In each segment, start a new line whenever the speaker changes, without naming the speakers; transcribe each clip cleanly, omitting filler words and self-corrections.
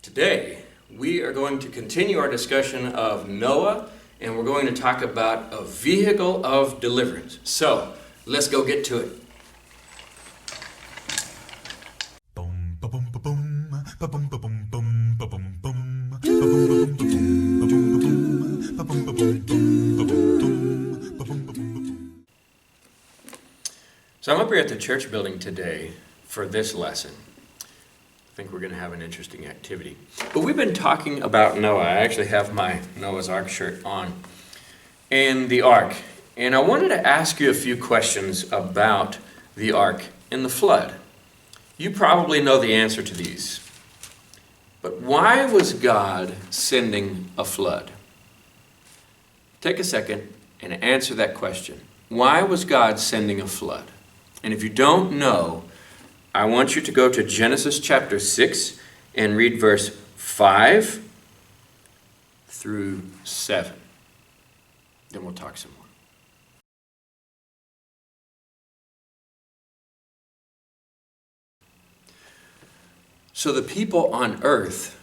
Today, we are going to continue our discussion of Noah, and we're going to talk about a vehicle of deliverance. So, let's go get to it. So I'm up here at the church building today for this lesson. I think we're going to have an interesting activity. But we've been talking about Noah. I actually have my Noah's Ark shirt on. And the ark. And I wanted to ask you a few questions about the ark and the flood. You probably know the answer to these. But why was God sending a flood? Take a second and answer that question. Why was God sending a flood? And if you don't know, I want you to go to Genesis chapter 6 and read verse 5 through 7. Then we'll talk some more. So the people on earth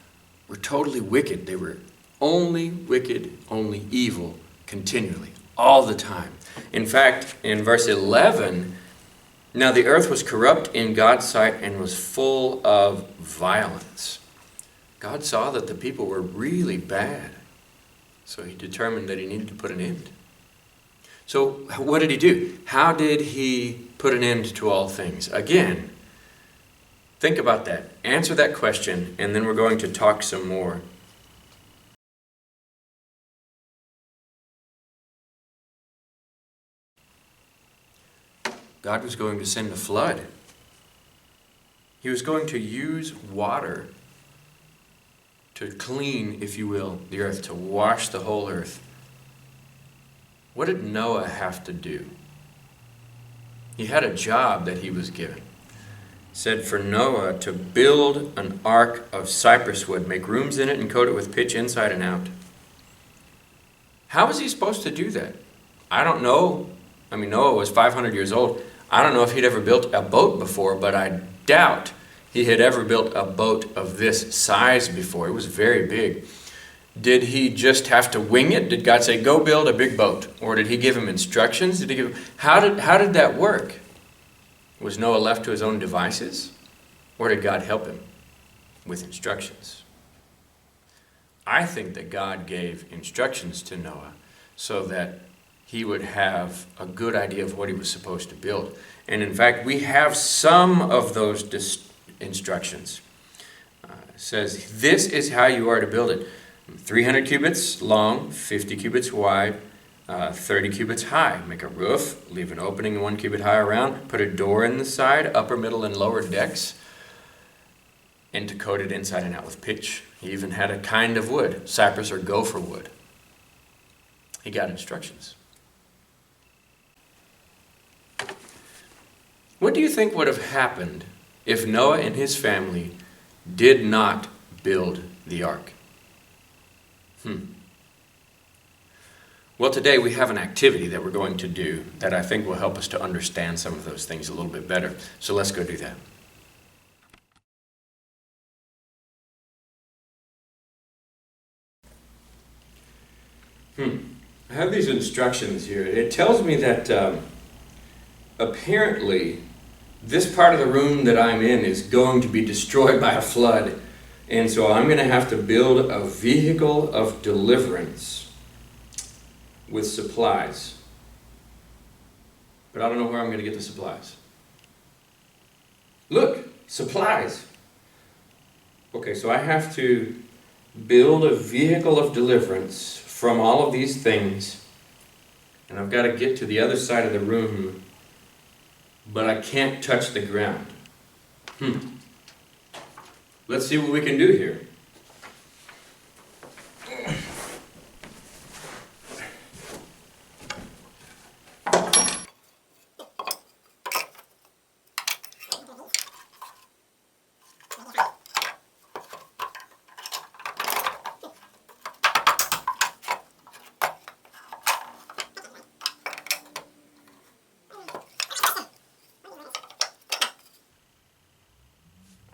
were totally wicked. They were only wicked, only evil, continually, all the time. In fact, in verse 11, now the earth was corrupt in God's sight and was full of violence. God saw that the people were really bad, so he determined that he needed to put an end. So what did he do? How did he put an end to all things? Again, think about that. Answer that question, and then we're going to talk some more. God was going to send a flood. He was going to use water to clean, if you will, the earth, to wash the whole earth. What did Noah have to do? He had a job that he was given. It said for Noah to build an ark of cypress wood, make rooms in it and coat it with pitch inside and out. How was he supposed to do that? I don't know. Noah was 500 years old. I don't know if he'd ever built a boat before, but I doubt he had ever built a boat of this size before. It was very big. Did he just have to wing it? Did God say, go build a big boat? Or did he give him instructions? How did that work? Was Noah left to his own devices? Or did God help him with instructions? I think that God gave instructions to Noah so that he would have a good idea of what he was supposed to build. And in fact, we have some of those instructions. It says, this is how you are to build it. 300 cubits long, 50 cubits wide, 30 cubits high. Make a roof, leave an opening 1 cubit high around, put a door in the side, upper, middle, and lower decks, and to coat it inside and out with pitch. He even had a kind of wood, cypress or gopher wood. He got instructions. What do you think would have happened if Noah and his family did not build the ark? Well, today we have an activity that we're going to do that I think will help us to understand some of those things a little bit better. So let's go do that. I have these instructions here. It tells me that apparently this part of the room that I'm in is going to be destroyed by a flood. And so I'm going to have to build a vehicle of deliverance with supplies. But I don't know where I'm going to get the supplies. Look, supplies. Okay, so I have to build a vehicle of deliverance from all of these things. And I've got to get to the other side of the room, but I can't touch the ground. Let's see what we can do here.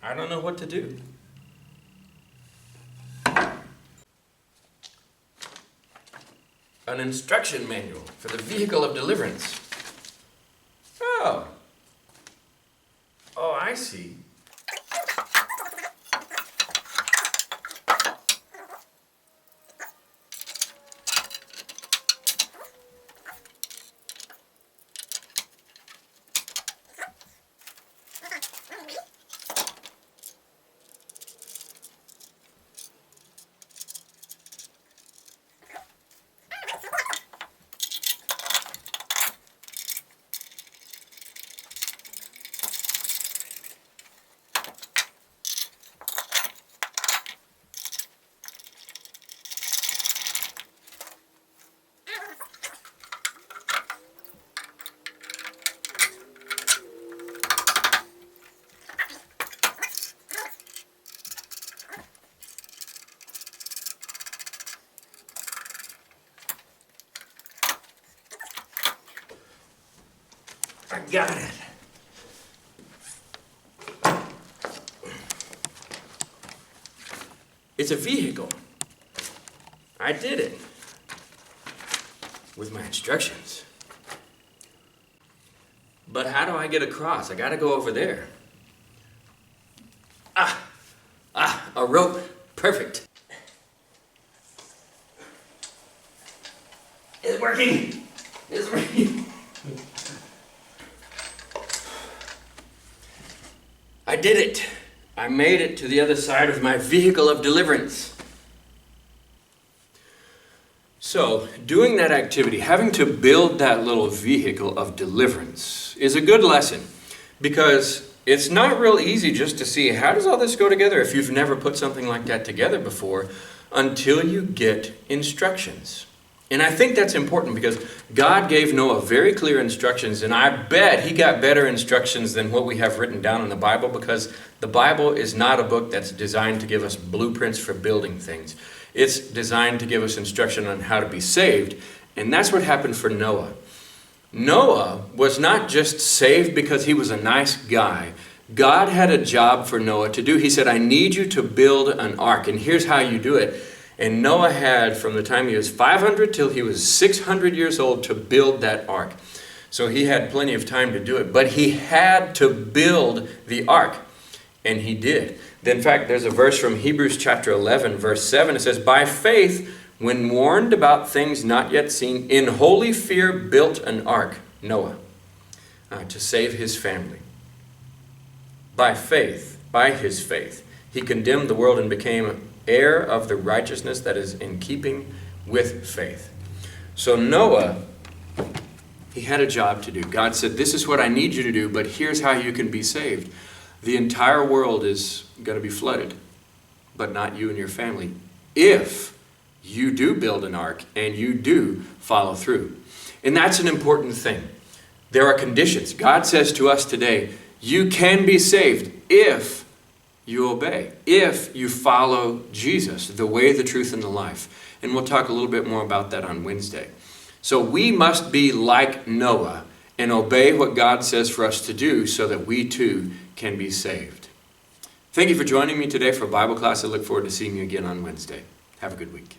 I don't know what to do. An instruction manual for the vehicle of deliverance. Oh. Oh, I see. I got it. It's a vehicle. I did it. With my instructions. But how do I get across? I gotta go over there. A rope. Perfect. It's working. It's working. I did it. I made it to the other side of my vehicle of deliverance. So, doing that activity, having to build that little vehicle of deliverance is a good lesson, because it's not real easy just to see how does all this go together if you've never put something like that together before until you get instructions. And I think that's important because God gave Noah very clear instructions, and I bet he got better instructions than what we have written down in the Bible, because the Bible is not a book that's designed to give us blueprints for building things. It's designed to give us instruction on how to be saved, and that's what happened for Noah. Noah was not just saved because he was a nice guy. God had a job for Noah to do. He said, I need you to build an ark, and here's how you do it. And Noah had, from the time he was 500 till he was 600 years old, to build that ark. So he had plenty of time to do it. But he had to build the ark. And he did. In fact, there's a verse from Hebrews chapter 11, verse 7. It says, by faith, when warned about things not yet seen, in holy fear built an ark, Noah, to save his family. By faith, by his faith, he condemned the world and became heir of the righteousness that is in keeping with faith. So Noah, he had a job to do. God said, this is what I need you to do, but here's how you can be saved. The entire world is going to be flooded, but not you and your family, if you do build an ark and you do follow through. And that's an important thing. There are conditions. God says to us today, you can be saved if you obey, if you follow Jesus, the way, the truth, and the life. And we'll talk a little bit more about that on Wednesday. So we must be like Noah and obey what God says for us to do so that we too can be saved. Thank you for joining me today for Bible class. I look forward to seeing you again on Wednesday. Have a good week.